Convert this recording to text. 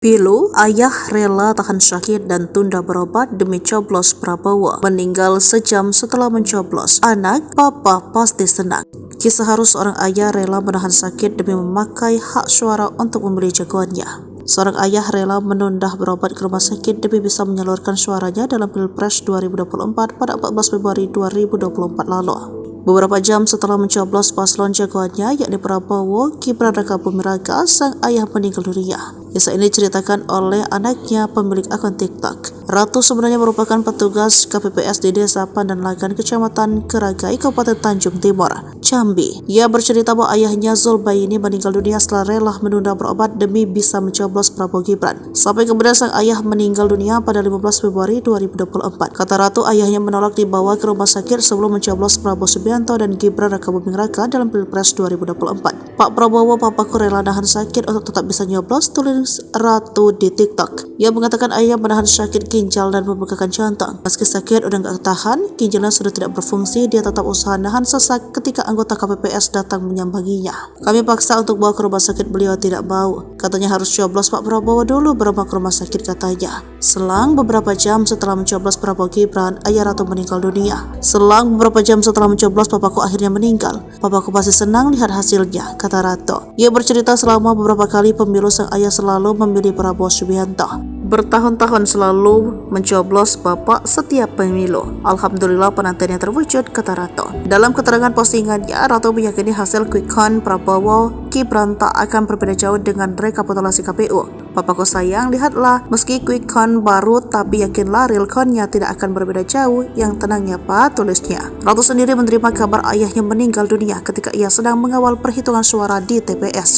Pilu, ayah rela tahan sakit dan tunda berobat demi coblos Prabowo. Meninggal sejam setelah mencoblos. Anak, papa pasti senang. Kisah harus seorang ayah rela menahan sakit demi memakai hak suara untuk memilih jagoannya. Seorang ayah rela menunda berobat ke rumah sakit demi bisa menyalurkan suaranya dalam Pilpres 2024 pada 14 Februari 2024 lalu. Beberapa jam setelah mencoblos paslon jagoannya, yakni Prabowo, Gibran Raka Buming Raka, sang ayah meninggal dunia. Kisah ini diceritakan oleh anaknya, pemilik akun TikTok. Ratu sebenarnya merupakan petugas KPPS di Desa Pandanlagan, Kecamatan Keragai, Kabupaten Tanjung Timur, Jambi. Ia bercerita bahwa ayahnya Zulbaini meninggal dunia setelah rela menunda berobat demi bisa mencoblos Prabowo Gibran. Sampai kemudian sang ayah meninggal dunia pada 15 Februari 2024. Kata Ratu, ayahnya menolak dibawa ke rumah sakit sebelum mencoblos Prabowo Subianto dan Gibran Raka Buming Raka dalam Pilpres 2024. Pak Prabowo, papaku rela nahan sakit untuk tetap bisa nyoblos, tulis Ratu di TikTok. Ia mengatakan ayah menahan sakit ginjal dan pembengkakan jantung. Meski sakit udah gak tahan, ginjalnya sudah tidak berfungsi, dia tetap usaha nahan sesak ketika anggota KPPS datang menyambanginya. Kami paksa untuk bawa ke rumah sakit, beliau tidak mau. Katanya harus coblos Pak Prabowo dulu baru ke rumah sakit, katanya. Selang beberapa jam setelah mencoblos Prabowo Gibran, ayah Ratu meninggal dunia. Selang beberapa jam setelah mencoblos, papaku akhirnya meninggal. Papaku pasti senang lihat hasilnya, kata Ratu. Ia bercerita selama beberapa kali pemilu sang ayah selalu memilih Prabowo Subianto. Bertahun-tahun selalu mencoblos bapak setiap pemilu. Alhamdulillah penantiannya terwujud, kata Ratu. Dalam keterangan postingannya, Ratu meyakini hasil quick count Prabowo Gibran tak akan berbeda jauh dengan rekapitulasi KPU. Papaku sayang, lihatlah, meski quick count baru tapi yakinlah real count-nya tidak akan berbeda jauh. Yang tenangnya Pak, tulisnya. Ratu sendiri menerima kabar ayahnya meninggal dunia ketika ia sedang mengawal perhitungan suara di TPS.